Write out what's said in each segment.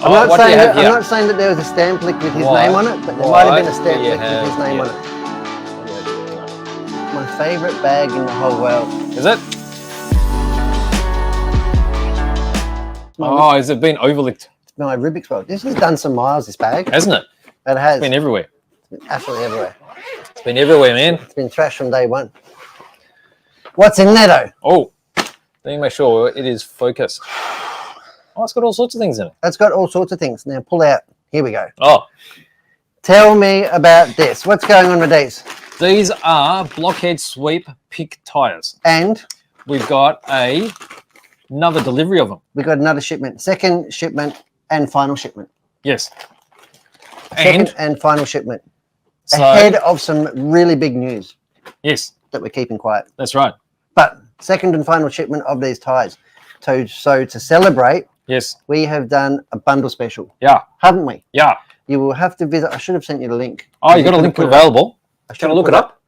I'm not saying that there was a stamp lick with his name on it, but there might have been a stamp lick with his name on it. My favourite bag in the whole world. Is it? Oh, has it been overlicked? My Rubik's World. This has done some miles, this bag. Hasn't it? It has. It's been everywhere. It's been absolutely everywhere. It's been everywhere, man. It's been trash from day one. What's in there, though? Oh, let me make sure it is focused. Oh, it's got all sorts of things in it. It's got all sorts of things. Now, pull out. Here we go. Oh. Tell me about this. What's going on with these? These are blockhead sweep pick tyres. And? We've got another delivery of them. We've got another shipment. Second shipment and final shipment. Yes. Second and final shipment. So, ahead of some really big news. Yes. That we're keeping quiet. That's right. But second and final shipment of these tyres. So to celebrate, yes, we have done a bundle special. Yeah. Haven't we? Yeah. You will have to visit. I should have sent you the link. Oh, you got a link available? Can I look it up?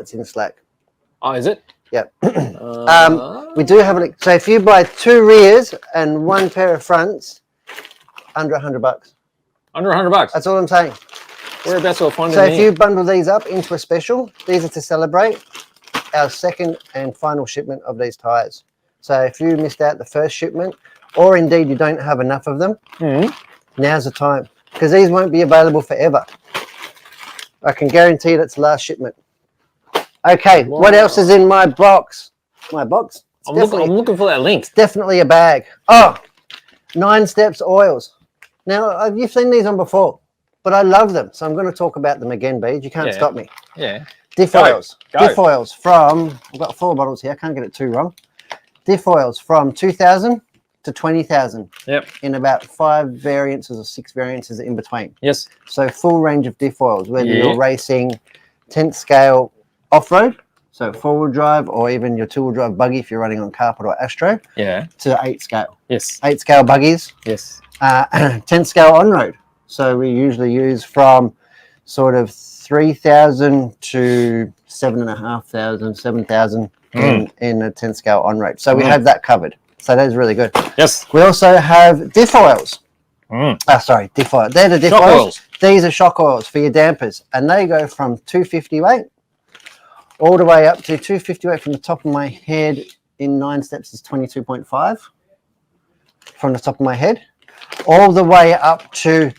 It's in Slack. Oh, is it? Yep. We do have a link. So if you buy 2 rears and 1 pair of fronts, under $100. Under $100. That's all I'm saying. Whereabouts will I find it? So if you bundle these up into a special, these are to celebrate our second and final shipment of these tyres. So if you missed out the first shipment, or indeed you don't have enough of them, now's the time, because these won't be available forever. I can guarantee that's the last shipment. Okay, what else is in my box? My box? I'm looking for that link. It's definitely a bag. Oh, 9 Steps oils. Now, you've seen these on before, but I love them, so I'm going to talk about them again, Beej. You can't stop me. Yeah. Diff oils. Diff oils from, I've got 4 bottles here, I can't get it too wrong. Diff oils from 2,000 to 20,000. Yep. In about 5 variances or 6 variances in between. Yes. So full range of diff oils, whether you're racing 10th scale off-road, so 4-wheel drive, or even your 2-wheel drive buggy if you're running on carpet or Astro. Yeah. To 8 scale. Yes. 8 scale buggies. Yes. 10 scale on-road. So we usually use from sort of 3,000 to 7,500, 7,000 in a 10 scale on-road. So we have that covered. So that is really good. Yes. We also have diff oils. Sorry, diff oil. They're the diff oils. These are shock oils for your dampers, and they go from 250 weight all the way up to 250 weight from the top of my head. In 9 steps is 22.5 from the top of my head, all the way up to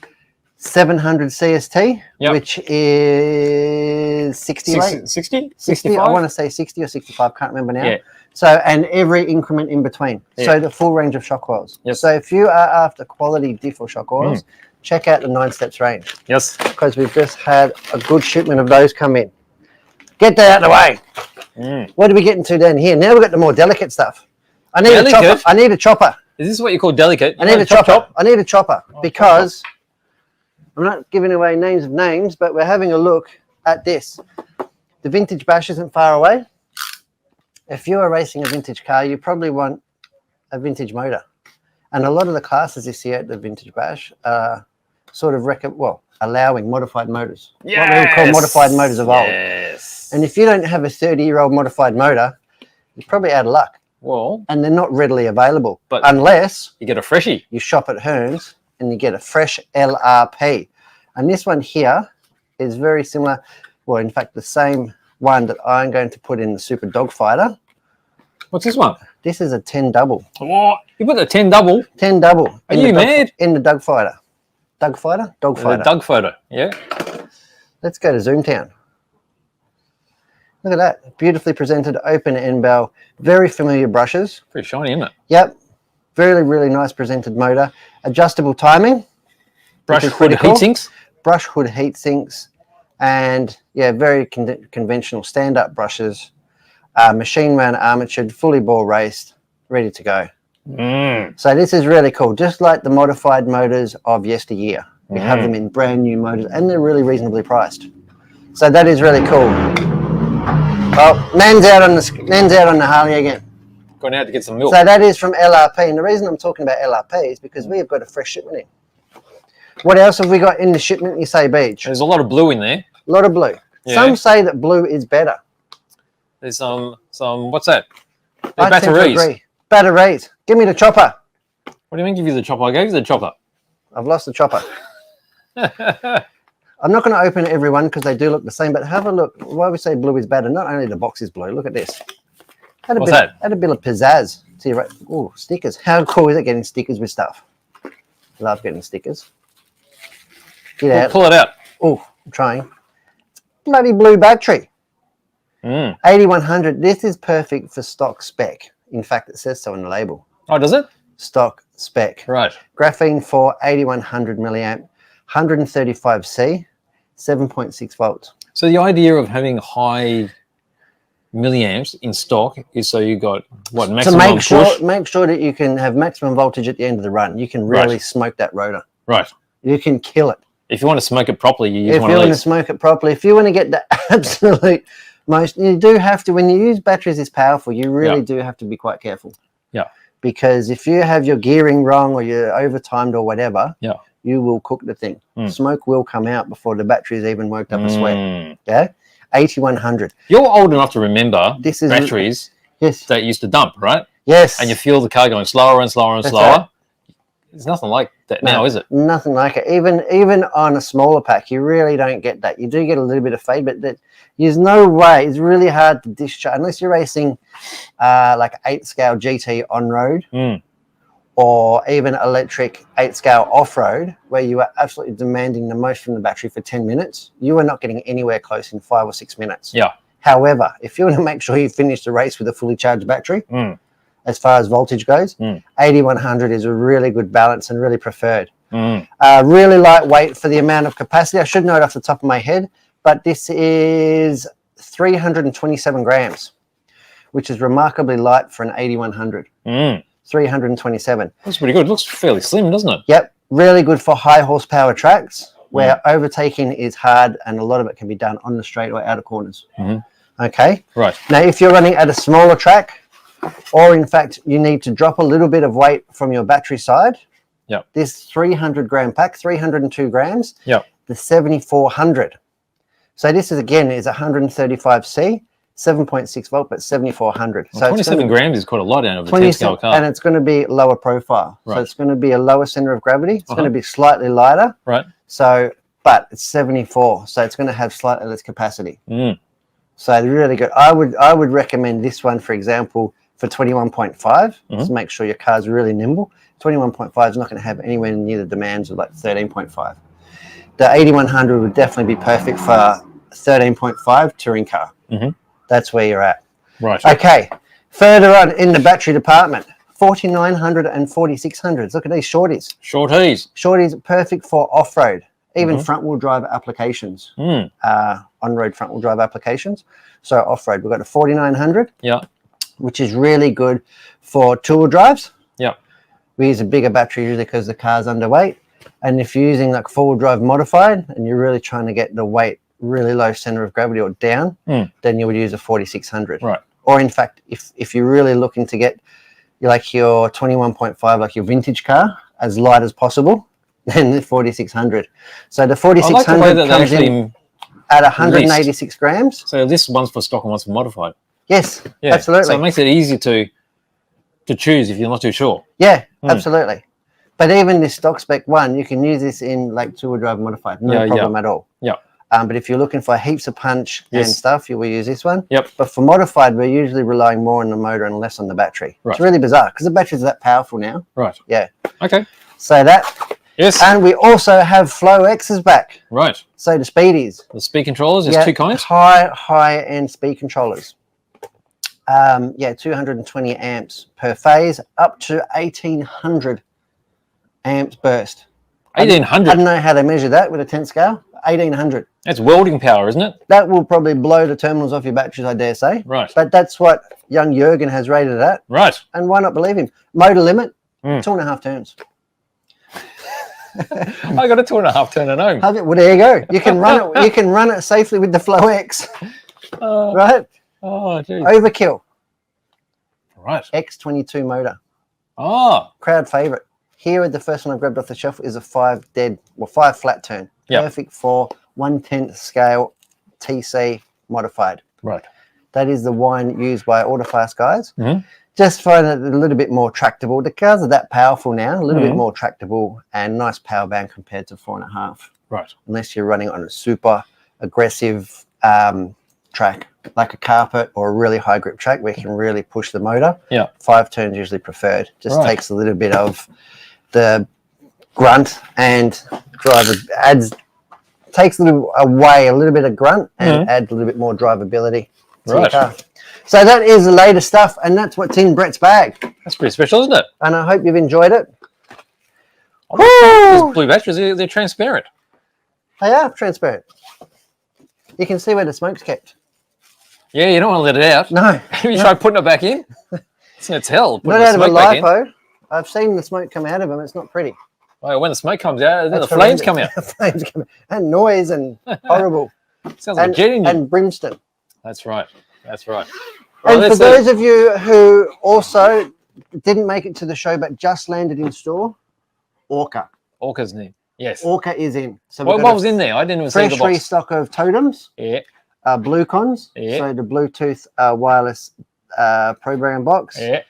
700 CST, which is 60 weight. 60? 60? I want to say 60 or 65, can't remember now. Yeah. So, and every increment in between. Yeah. So the full range of shock oils. Yes. So if you are after quality diff or shock oils, check out the 9 Steps range. Yes. Because we've just had a good shipment of those come in. Get that out of the way. What are we getting to down here? Now we've got the more delicate stuff. I need a chopper. I need a chopper. Is this what you call delicate? I need a chopper. I need a chopper because I'm not giving away names of names, but we're having a look at this. The vintage bash isn't far away. If you are racing a vintage car, you probably want a vintage motor. And a lot of the classes this year at the vintage bash are sort of allowing modified motors. What we would call modified motors of old. And if you don't have a 30-year-old modified motor, you're probably out of luck. Well, and they're not readily available, but unless you get a freshie. You shop at Hearns and you get a fresh LRP. And this one here is very similar. Well, in fact, the same one that I'm going to put in the Super Dogfighter. What's this one? This is a 10 double. What? You put a 10 double? 10 double. Are you mad? In the Dogfighter. Dogfighter? Dogfighter. The Dogfighter, yeah. Let's go to Zoomtown. Look at that. Beautifully presented, open end bell. Very familiar brushes. Pretty shiny, isn't it? Yep. Really, really nice presented motor. Adjustable timing. Brush hood heat sinks. Brush hood heat sinks. And, yeah, very conventional stand-up brushes. Machine run armatured, fully bore raced, ready to go. So this is really cool. Just like the modified motors of yesteryear. We have them in brand new motors, and they're really reasonably priced. So that is really cool. Well, man's out on the Harley again. Going out to get some milk. So that is from LRP, and the reason I'm talking about LRP is because we have got a fresh shipment in. What else have we got in the shipment, you say, Beej? There's a lot of blue in there. A lot of blue. Yeah. Some say that blue is better. There's some what's that? I batteries. Batteries. Give me the chopper. What do you mean give you the chopper? I gave you the chopper. I've lost the chopper. I'm not going to open every one because they do look the same, but have a look. Why we say blue is better, not only the box is blue. Look at this. What's that? Add a bit of pizzazz. See, right? Oh, stickers. How cool is it getting stickers with stuff? Love getting stickers. Get out. Pull it out. Oh, I'm trying. Bloody blue battery. 8100. This is perfect for stock spec. In fact, it says so on the label. Oh, does it? Stock spec. Right. Graphene for 8100 milliamp, 135C, 7.6 volts. So the idea of having high milliamps in stock is so you got what maximum push? Make sure that you can have maximum voltage at the end of the run. You can really smoke that rotor. Right. You can kill it. If you want to smoke it properly, you use if one you of want to these. smoke it properly, if you want to get the absolute most, you do have to. When you use batteries this powerful, you really do have to be quite careful. Yeah. Because if you have your gearing wrong or you're overtimed or whatever, you will cook the thing. Smoke will come out before the battery's even worked up a sweat. Yeah. 8100. You're old enough to remember This is batteries that used to dump, right? Yes. And you feel the car going slower and slower and slower. Right. There's nothing like that now, is it? Nothing like it. Even on a smaller pack, you really don't get that. You do get a little bit of fade, but there's no way. It's really hard to discharge unless you're racing like 8-scale GT on-road or even electric 8-scale off-road, where you are absolutely demanding the most from the battery for 10 minutes. You are not getting anywhere close in 5 or 6 minutes. Yeah. However, if you want to make sure you finish the race with a fully charged battery, as far as voltage goes, 8100 is a really good balance and really preferred. Really lightweight for the amount of capacity. I should know it off the top of my head, but this is 327 grams, which is remarkably light for an 8100. 327. That's pretty good. It looks fairly slim, doesn't it? Yep. Really good for high horsepower tracks where overtaking is hard and a lot of it can be done on the straight or outer corners. Okay. Right. Now, if you're running at a smaller track, or in fact, you need to drop a little bit of weight from your battery side. This 300 gram pack, 302 grams. The 7400. So this is again is 135C, 7.6 volt, but 7400. Well, so 27 grams is quite a lot out of a 10-scale car. And it's going to be lower profile. Right. So it's going to be a lower center of gravity. It's going to be slightly lighter. Right. So, but it's 74. So it's going to have slightly less capacity. So really good. I would recommend this one, for example, for 21.5. Just make sure your car's really nimble. 21.5 is not going to have anywhere near the demands of like 13.5. The 8100 would definitely be perfect for 13.5 touring car. That's where you're at. Right. Okay. Further on in the battery department, 4900 and 4600s. Look at these shorties. Shorties. Shorties perfect for off-road, even front-wheel drive applications. On-road front-wheel drive applications. So off-road, we've got a 4900. Which is really good for two-wheel drives. We use a bigger battery usually because the car's underweight. And if you're using like four-wheel drive modified and you're really trying to get the weight really low center of gravity or down, then you would use a 4600. Right. Or in fact, if you're really looking to get like your 21.5, like your vintage car, as light as possible, then the 4600. So the 4600 comes in at 186 grams. So this one's for stock and one's for modified. Yes, absolutely. So it makes it easy to choose if you're not too sure. Yeah, absolutely. But even this stock spec one, you can use this in like two-wheel drive modified, no problem at all. But if you're looking for heaps of punch and stuff, you will use this one. But for modified, we're usually relying more on the motor and less on the battery. It's really bizarre because the batteries are that powerful now. Right. Yeah. Okay. So that. Yes. And we also have Flow X's back. Right. So the speedies. The speed controllers, there's two kinds? High-end speed controllers. 220 amps per phase, up to 1800 amps burst. 1800? I don't know how they measure that with a 10 scale. 1800. That's welding power, isn't it? That will probably blow the terminals off your batteries, I dare say. Right. But that's what young Jurgen has rated it at. Right. And why not believe him? Motor limit, 2.5 turns. I got a 2.5 turn at home. Well, there you go. You can run it. You can run it safely with the Flow X. Right. Oh, geez. Overkill. Right. X22 motor. Oh. Crowd favorite. Here, the first one I grabbed off the shelf is a 5 flat turn. Perfect for 1/10 scale TC modified. Right. That is the one used by all the fast guys. just find it a little bit more tractable. The cars are that powerful now, a little bit more tractable and nice power band compared to 4.5. Right. Unless you're running on a super aggressive track, like a carpet or a really high grip track where you can really push the motor. Yeah. 5 turns usually preferred. Just takes a little bit of the grunt and takes a little bit of grunt and adds a little bit more drivability to your car. So that is the latest stuff, and that's what's in Brett's bag. That's pretty special, isn't it? And I hope you've enjoyed it. These blue batteries, they're transparent. They are transparent. You can see where the smoke's kept. Yeah, you don't want to let it out. No. Have you tried putting it back in? It's hell. Not out of a LiPo. I've seen the smoke come out of them. It's not pretty. Well, when the smoke comes out, then the flames come out. The flames come out. And noise and horrible. Sounds like a jet engine. And brimstone. That's right. That's right. And for those of you who also didn't make it to the show but just landed in store, ORCA. ORCA's in. Yes. ORCA is in. So what was in there? I didn't even see the box. Fresh restock of totems. Yeah. Blue cons. Yeah. So the Bluetooth wireless program box. Yeah.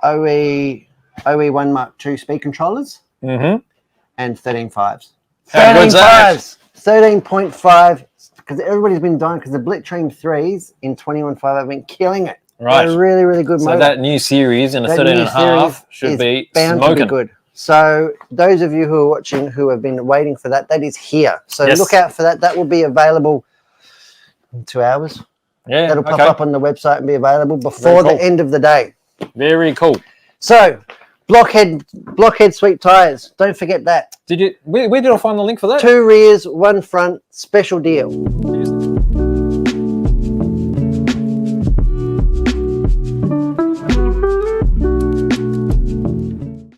OE1 Mark II speed controllers. Mm-hmm. And 13.5s. 13.5s. 13.5. Because everybody's been dying because the Blitzstream 3s in 21.5 have been killing it. Right. They're really, really good motor. So that new series in a 13.5 should be bound smoking. to be good. So those of you who are watching who have been waiting for that, that is here. So look out for that. That will be available in 2 hours. Yeah. That'll pop up on the website and be available before the end of the day. Very cool. So blockhead sweet tires. Don't forget that. Where did I find the link for that? 2 rears, 1 front, special deal.